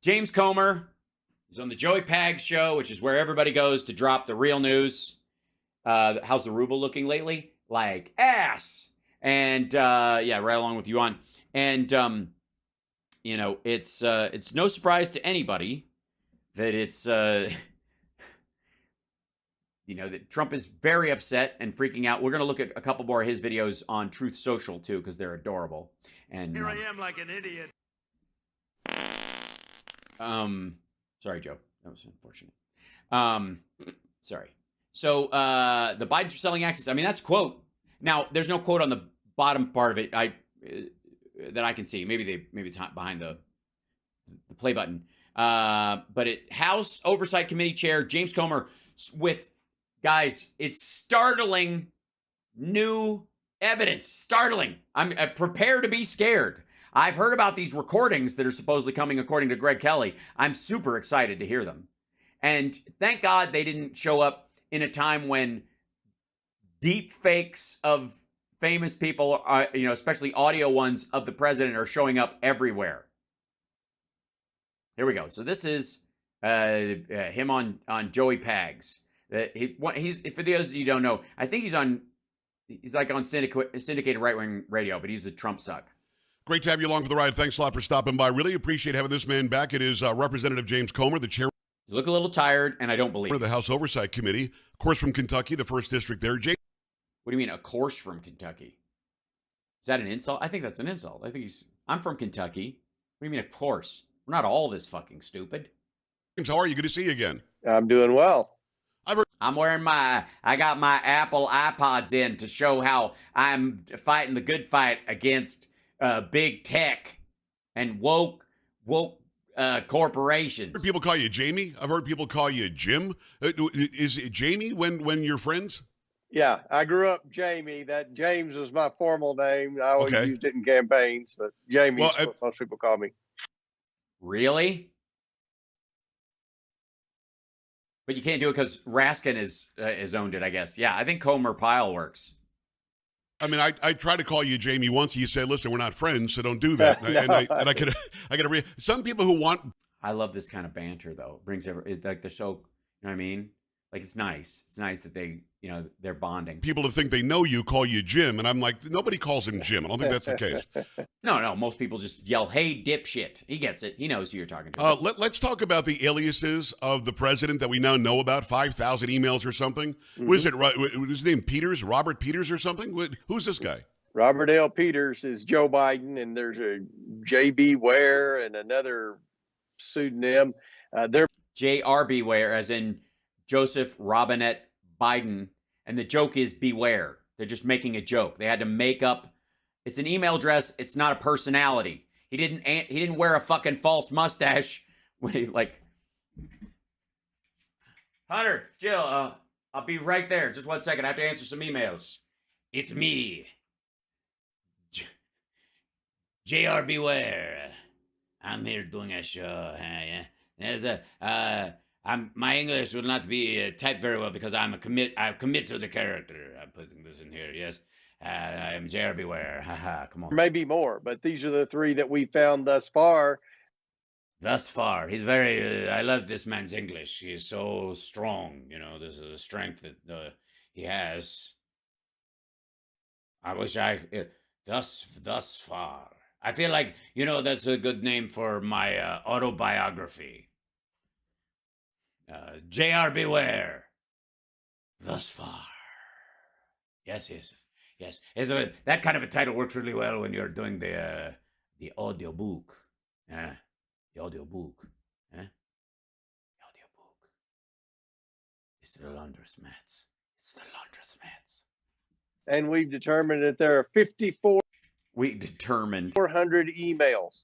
James Comer is on the Joey Pags show, which is where everybody goes to drop the real news. How's the ruble looking lately? Like ass. And yeah, right along with you on. And you know, it's no surprise to anybody that it's you know, that Trump is very upset and freaking out. We're going to look at a couple more of his videos on Truth Social too, because they're adorable. And here I am like an idiot. Sorry, Joe. That was unfortunate. Sorry. So the Bidens are selling access. I mean, that's a quote. Now, there's no quote on the bottom part of it. That I can see. Maybe it's behind the play button. But House Oversight Committee Chair James Comer with, guys, it's startling new evidence. Startling. I'm prepared to be scared. I've heard about these recordings that are supposedly coming according to Greg Kelly. I'm super excited to hear them. And thank God they didn't show up in a time when deep fakes of famous people, you know, especially audio ones of the president, are showing up everywhere. Here we go. So this is him on Joey Pags. He's, for those of you who don't know, I think he's like on syndicated right-wing radio, but he's a Trump suck. Great to have you along for the ride. Thanks a lot for stopping by. Really appreciate having this man back. It is Representative James Comer, the chair. You look a little tired, and I don't believe of the House Oversight Committee, of course, from Kentucky, the 1st District there. James. What do you mean, a course from Kentucky? Is that an insult? I think that's an insult. I think I'm from Kentucky. What do you mean, a course? We're not all this fucking stupid. James, how are you? Good to see you again. I'm doing well. I'm wearing I got my Apple iPods in to show how I'm fighting the good fight against big tech and woke corporations. I've heard people call you Jamie. I've heard people call you Jim. Is it Jamie when you're friends? Yeah, I grew up Jamie. That James was my formal name. I always used it in campaigns, but Jamie is what most people call me. Really? But you can't do it because Raskin is owned it, I guess. Yeah, I think Comer Pyle works. I mean, I tried to call you Jamie once. You say, "Listen, we're not friends, so don't do that." No. I could. Some people who want. I love this kind of banter, though. It brings like the show. You know what I mean? Like it's nice. It's nice that they, you know, they're bonding. People to think they know you call you Jim, and I'm like, nobody calls him Jim. I don't think that's the case. No. Most people just yell, "Hey, dipshit!" He gets it. He knows who you're talking to. Let's talk about the aliases of the president that we now know about. 5,000 emails or something. Mm-hmm. What is it? What is his name? Peters? Robert Peters or something? Who's this guy? Robert L. Peters is Joe Biden, and there's a J.B. Ware and another pseudonym. They're J.R.B. Ware, as in Joseph Robinette Biden, and the joke is beware. They're just making a joke. They had to make up. It's an email address. It's not a personality. He didn't wear a fucking false mustache when he like. Hunter, Jill, I'll be right there. Just 1 second. I have to answer some emails. It's me, J.R.B. Ware. I'm here doing a show. Yeah. There's my English will not be typed very well because I commit to the character. I'm putting this in here. Yes, I am J.R.B. Ware. Haha, come on. Maybe more, but these are the three that we found thus far. Thus far, he's very. I love this man's English. He is so strong. You know, this is the strength that he has. I wish thus far. I feel like, you know, that's a good name for my autobiography. J.R.B. Ware. Thus far. Yes. That kind of a title works really well when you're doing the audio book. The audio book. The audio book. It's the laundress It's the laundress mats. And we've determined that there are 400 emails.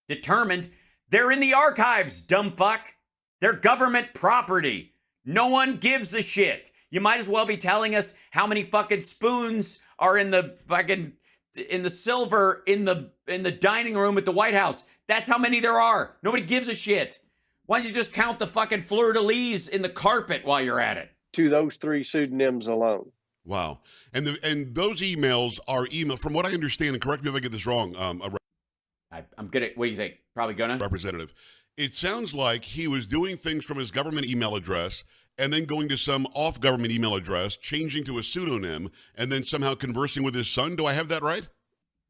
Determined? They're in the archives, dumb fuck. They're government property. No one gives a shit. You might as well be telling us how many fucking spoons are in the silver in the dining room at the White House. That's how many there are. Nobody gives a shit. Why don't you just count the fucking fleur-de-lis in the carpet while you're at it? To those three pseudonyms alone. Wow. And those emails are from what I understand, and correct me if I get this wrong, I'm gonna, what do you think? Probably gonna? Representative. It sounds like he was doing things from his government email address and then going to some off-government email address, changing to a pseudonym, and then somehow conversing with his son. Do I have that right?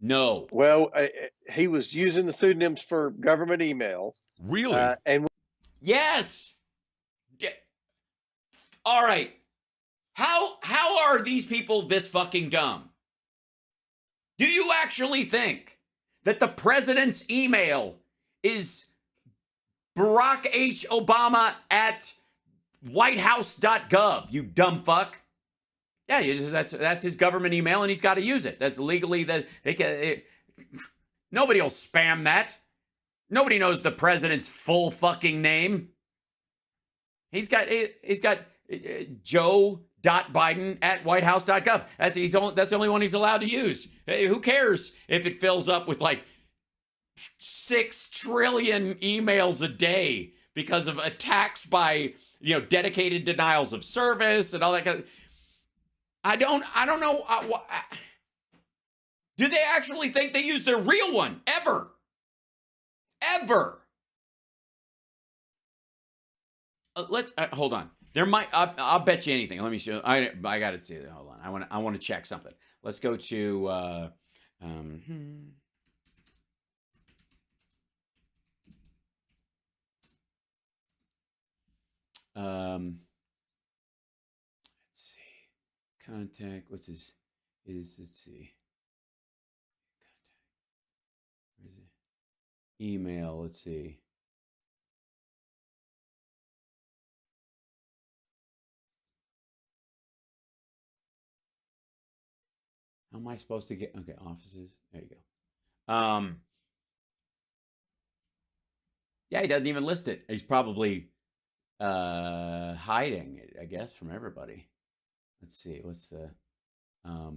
No. Well, he was using the pseudonyms for government emails. Really? And Yes. All right. How are these people this fucking dumb? Do you actually think that the president's email is Barack H. Obama at whitehouse.gov, you dumb fuck? Yeah, that's his government email, and he's got to use it. That's legally that they can. Nobody will spam that. Nobody knows the president's full fucking name. He's got Joe.Biden at whitehouse.gov. That's the only one he's allowed to use. Hey, who cares if it fills up with like 6 trillion emails a day because of attacks by dedicated denials of service and all that kind of. I don't know. Do they actually think they use their real one ever? Let's hold on. There might. I'll bet you anything. Let me show. I got to see it. Hold on. I want to check something. Let's go to. Let's see. Contact. What's his? Let's see. Contact. Where is it? Email. Let's see. How am I supposed to get? Okay, offices. There you go. Yeah, he doesn't even list it. He's probably hiding it, I guess, from everybody. Let's see. What's the how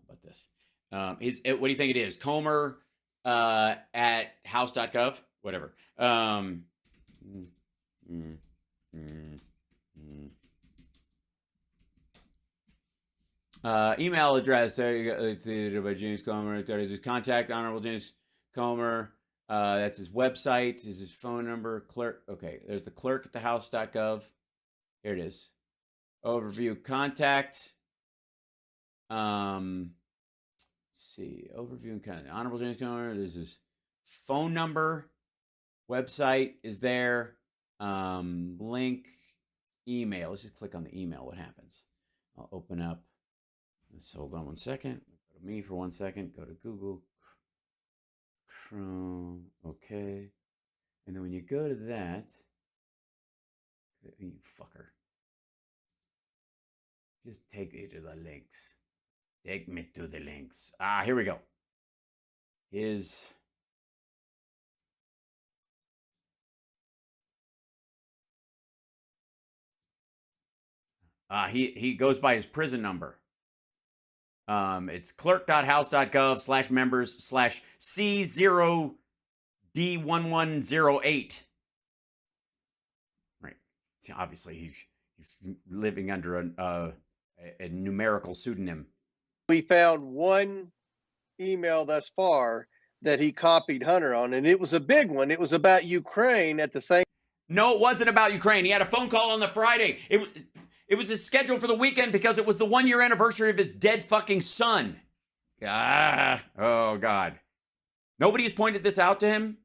about this? What do you think it is? Comer at house.gov? Whatever. Email address. There you go. It's by James Comer. There is his contact, Honorable James Comer. That's his website. Is his phone number. Clerk. Okay. There's the clerk at the house.gov. Here it is. Overview. Contact. Let's see. Overview and contact. Honorable James Comer. There's his phone number. Website is there. Link. Email. Let's just click on the email. What happens? I'll open up. Let's hold on 1 second. Go to me for 1 second. Go to Google Chrome. Okay. And then when you go to that, you fucker. Just take me to the links. Take me to the links. Here we go. He goes by his prison number. It's clerk.house.gov/members/C0D1108. Right. See, obviously, he's living under a numerical pseudonym. we found one email thus far that he copied Hunter on, and it was a big one. It was about Ukraine at the same. No, it wasn't about Ukraine. He had a phone call on the Friday. It was his schedule for the weekend because it was the 1-year anniversary of his dead fucking son. Oh, God. Nobody has pointed this out to him?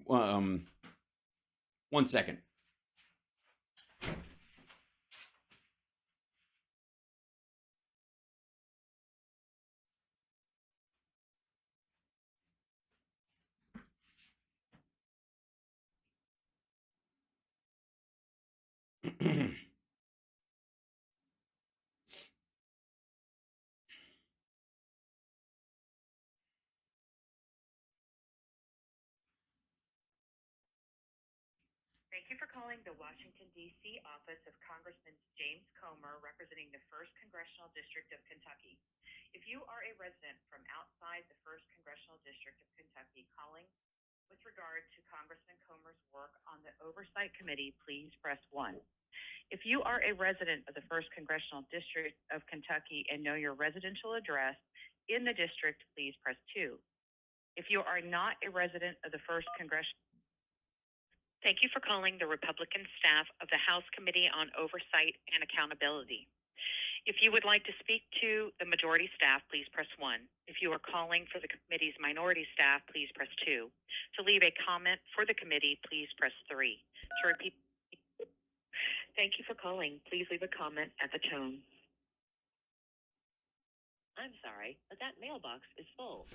1 second. Thank you for calling the Washington, D.C. office of Congressman James Comer, representing the 1st Congressional District of Kentucky. If you are a resident from outside the 1st Congressional District of Kentucky calling with regard to Congressman Comer's work on the Oversight Committee, please press 1. If you are a resident of the 1st Congressional District of Kentucky and know your residential address in the district, please press 2. If you are not a resident of the 1st Congressional, thank you for calling the Republican staff of the House Committee on Oversight and Accountability. If you would like to speak to the majority staff, please press 1. If you are calling for the committee's minority staff, please press 2. To leave a comment for the committee, please press 3. To repeat, thank you for calling. Please leave a comment at the tone. I'm sorry, but that mailbox is full.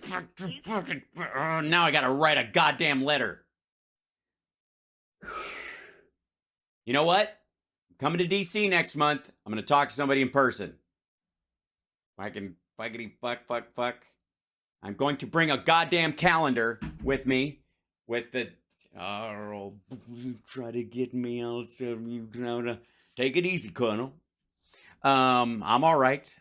Now I gotta write a goddamn letter. You know what? I'm coming to DC next month. I'm gonna talk to somebody in person. Fuck. I'm going to bring a goddamn calendar with me. With the try to get me out of you know. Take it easy, Colonel. I'm all right.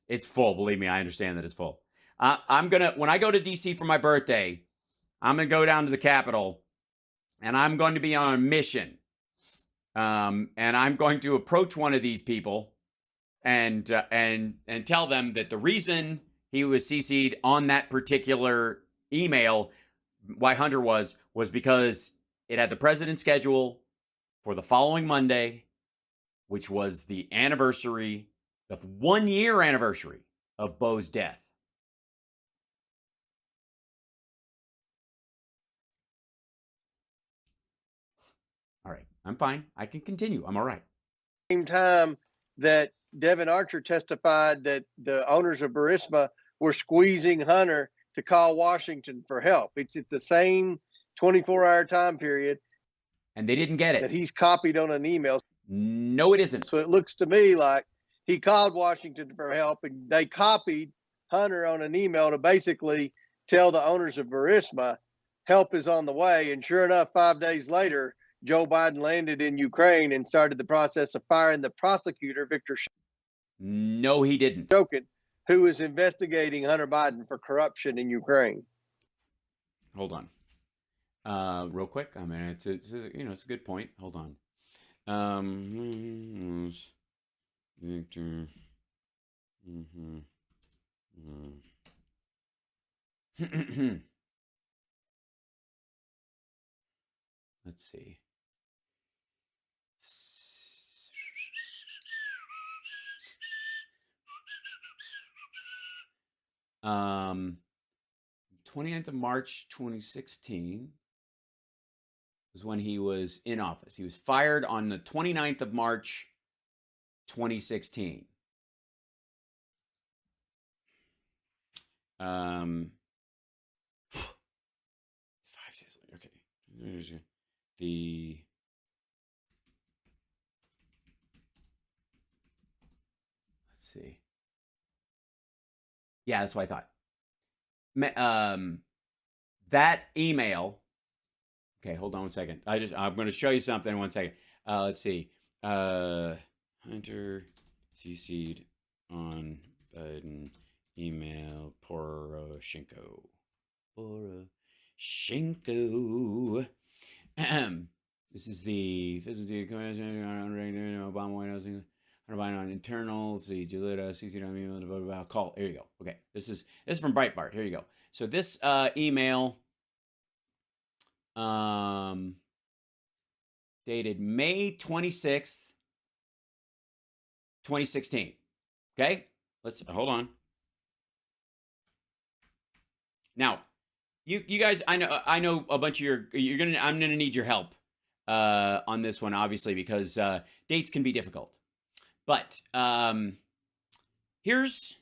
It's full. Believe me, I understand that it's full. When I go to DC for my birthday, I'm gonna go down to the Capitol, and I'm going to be on a mission. And I'm going to approach one of these people, and tell them that the reason he was CC'd on that particular email, why Hunter was because it had the president's schedule for the following Monday, which was the 1 year anniversary of Bo's death. All right, I'm fine. I can continue. I'm all right. Same time that Devin Archer testified that the owners of Burisma were squeezing Hunter to call Washington for help. It's at the same 24-hour time period. And they didn't get it. That he's copied on an email. No, it isn't. So it looks to me like he called Washington for help, and they copied Hunter on an email to basically tell the owners of Burisma help is on the way. And sure enough, 5 days later, Joe Biden landed in Ukraine and started the process of firing the prosecutor, Victor No, he didn't. Shokin, who is investigating Hunter Biden for corruption in Ukraine. Hold on. Real quick. I mean, it's a good point. Hold on. Victor. Let's see. 29th of March 2016 was when he was in office. He was fired on the 29th of March 2016. 5 days later. Okay. Let's see. Yeah, that's what I thought. That email. Okay, hold on one second. I'm going to show you something in 1 second. Let's see. Hunter CC'd on Biden email Poroshenko. This is the Obama White House. On internals, the Julita, CC email about call. Here you go. Okay, this is from Breitbart. Here you go. So this email, dated May 26th, 2016. Okay, let's hold on. Now, you guys, I know a bunch of I'm gonna need your help on this one, obviously, because dates can be difficult. But here's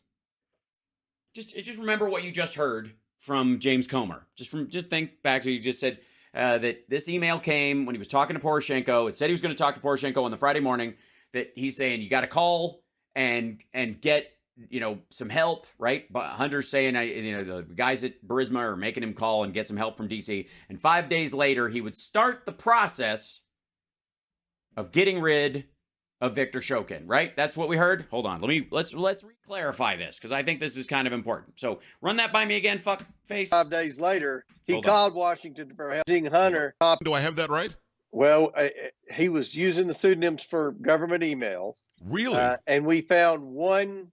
just remember what you just heard from James Comer. Just think back to you just said that this email came when he was talking to Poroshenko. It said he was going to talk to Poroshenko on the Friday morning. That he's saying you got to call and get some help, right? But Hunter's saying the guys at Burisma are making him call and get some help from DC. And 5 days later, he would start the process of getting rid of Victor Shokin, right? That's what we heard. Hold on, let's re-clarify this because I think this is kind of important. So run that by me again, fuck face. 5 days later, he called Washington for helping Hunter. Do I have that right? Well, he was using the pseudonyms for government emails. Really? And we found one.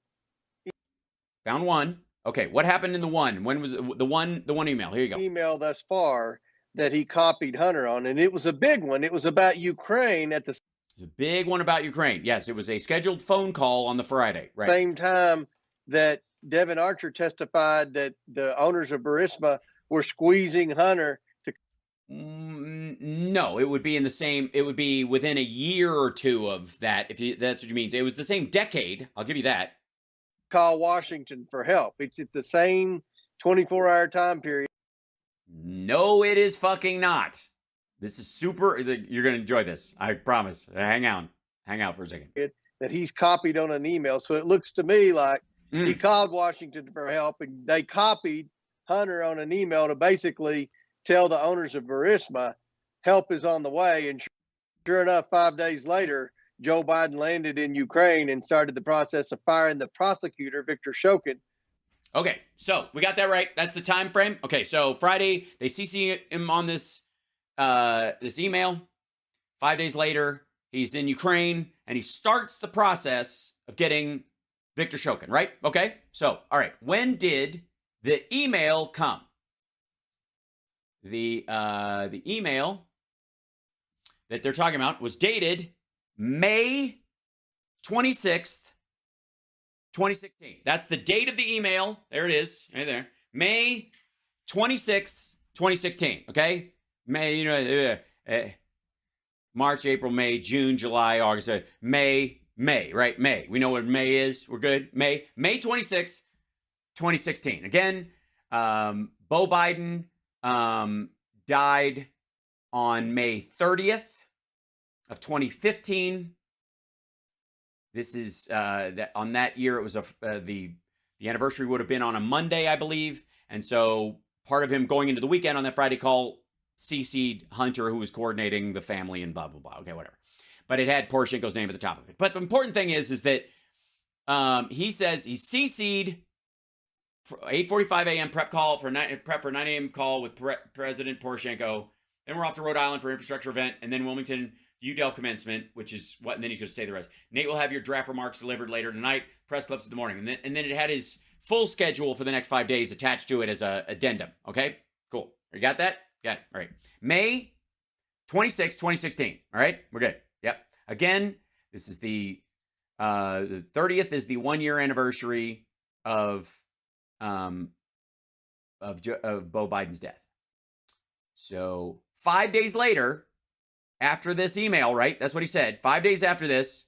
Found one. Okay, what happened in the one? When was the one email? Here you go. Email thus far that he copied Hunter on, and it was a big one. It was about Ukraine at the It's a big one about Ukraine. Yes, it was a scheduled phone call on the Friday. Right. same time that Devin Archer testified that the owners of Burisma were squeezing Hunter to. No, it would be in the same. It would be within a year or two of that. That's what you mean. It was the same decade. I'll give you that. Call Washington for help. It's at the same 24-hour time period. No, it is fucking not. This is super. You're going to enjoy this. I promise. Hang out for a second. That he's copied on an email. So it looks to me like he called Washington for help, and they copied Hunter on an email to basically tell the owners of Burisma help is on the way. And sure enough, 5 days later, Joe Biden landed in Ukraine and started the process of firing the prosecutor, Victor Shokin. Okay, so we got that right. That's the time frame. Okay, so Friday, they CC him on this this email. 5 days later, he's in Ukraine, and he starts the process of getting Victor Shokin, right? Okay, so, all right. When did the email come? The email that they're talking about was dated May 26th, 2016. That's the date of the email. There it is, right there. May 26th, 2016. Okay, May. March, April, May, June, July, August, May, right? May. We know what May is. We're good. May 26th, 2016. Again, Bo Biden died on May 30th of 2015. This is that on that year. It was the anniversary would have been on a Monday, I believe, and so part of him going into the weekend on that Friday call CC'd Hunter, who was coordinating the family and blah blah blah. Okay, whatever. But it had Poroshenko's name at the top of it. But the important thing is that he says he CC'd 8:45 a.m. prep for 9 a.m. call with President Poroshenko. Then we're off to Rhode Island for infrastructure event, and then Wilmington UDEL commencement, which is what, and then he's going to stay the rest. Nate will have your draft remarks delivered later tonight, press clips in the morning. And then it had his full schedule for the next 5 days attached to it as a addendum. Okay, cool. You got that? Got it. All right. May 26, 2016. All right, we're good. Yep. Again, this is the 30th is the 1 year anniversary of Bo Biden's death. So 5 days later, after this email, right? That's what he said. 5 days after this,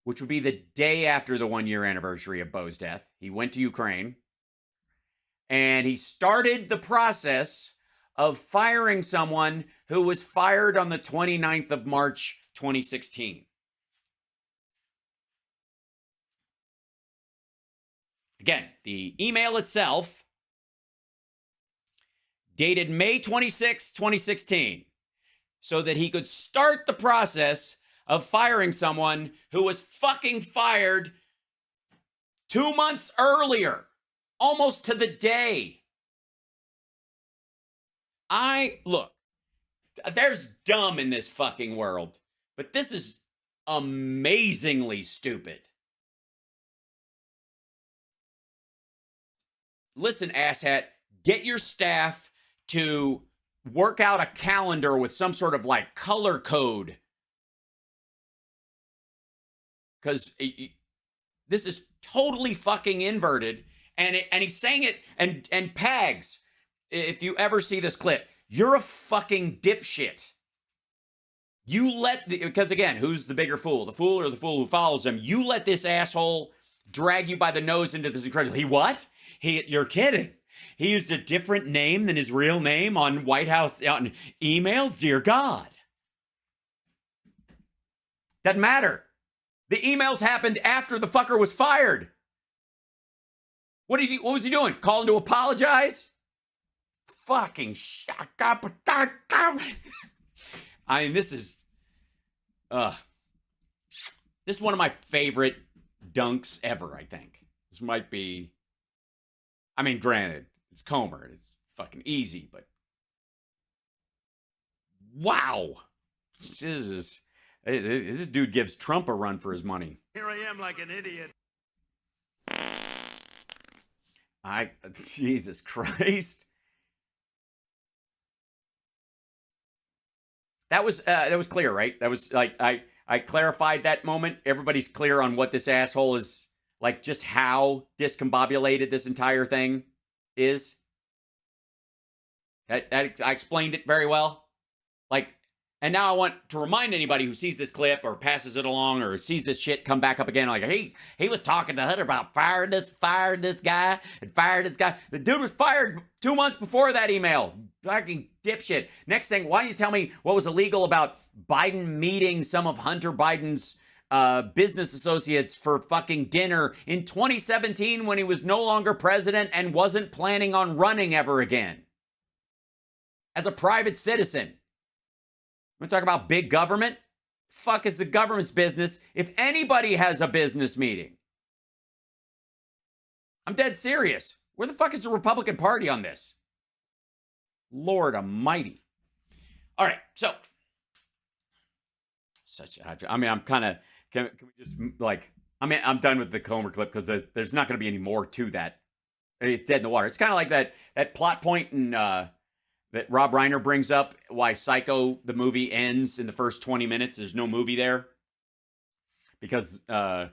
which would be the day after the 1 year anniversary of Bo's death, he went to Ukraine and he started the process of firing someone who was fired on the 29th of March, 2016. Again, the email itself dated May 26, 2016, so that he could start the process of firing someone who was fucking fired 2 months earlier, almost to the day. Look, there's dumb in this fucking world, but this is amazingly stupid. Listen, asshat, get your staff to work out a calendar with some sort of like color code. Because this is totally fucking inverted. And he's saying it, and Pags, if you ever see this clip, you're a fucking dipshit. Because again, who's the bigger fool? The fool or the fool who follows him? You let this asshole drag you by the nose into this incredible. You're kidding. He used a different name than his real name on White House on emails? Dear God. Doesn't matter. The emails happened after the fucker was fired. What was he doing? Calling to apologize? Fucking shit. I mean, this is one of my favorite dunks ever, I think. This might be, I mean, granted, it's Comer. It's fucking easy, but wow. Jesus. This dude gives Trump a run for his money. Here I am like an idiot. Jesus Christ. That was clear, right? That was like I clarified that moment. Everybody's clear on what this asshole is like, just how discombobulated this entire thing is. I explained it very well. Like, and now I want to remind anybody who sees this clip or passes it along or sees this shit come back up again, like, he was talking to Hunter about fired this guy, and fired this guy. The dude was fired 2 months before that email. Fucking dipshit. Next thing, why don't you tell me what was illegal about Biden meeting some of Hunter Biden's business associates for fucking dinner in 2017 when he was no longer president and wasn't planning on running ever again as a private citizen? I'm going to talk about big government? Fuck is the government's business if anybody has a business meeting? I'm dead serious. Where the fuck is the Republican Party on this? Lord almighty. All right, so I'm kind of, can we just, like, I'm done with the Comer clip because there's not going to be any more to that. It's dead in the water. It's kind of like that plot point in that Rob Reiner brings up, why Psycho, the movie, ends in the first 20 minutes. There's no movie there. Because, the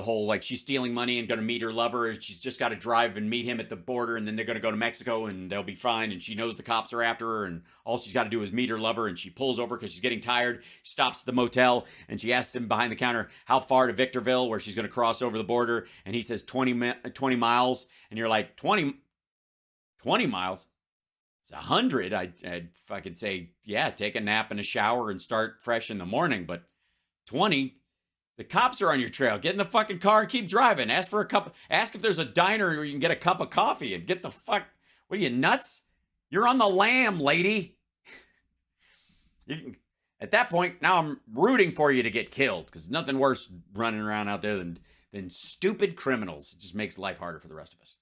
whole, like, she's stealing money and going to meet her lover, and she's just got to drive and meet him at the border, and then they're going to go to Mexico, and they'll be fine, and she knows the cops are after her, and all she's got to do is meet her lover, and she pulls over because she's getting tired, stops at the motel, and she asks him behind the counter how far to Victorville, where she's going to cross over the border, and he says 20 miles, and you're like, 20 miles? It's 100. I'd fucking say, yeah, take a nap and a shower and start fresh in the morning. But 20, the cops are on your trail. Get in the fucking car and keep driving. Ask if there's a diner where you can get a cup of coffee and get the fuck. What are you, nuts? You're on the lam, lady. At that point, now I'm rooting for you to get killed because nothing worse running around out there than stupid criminals. It just makes life harder for the rest of us.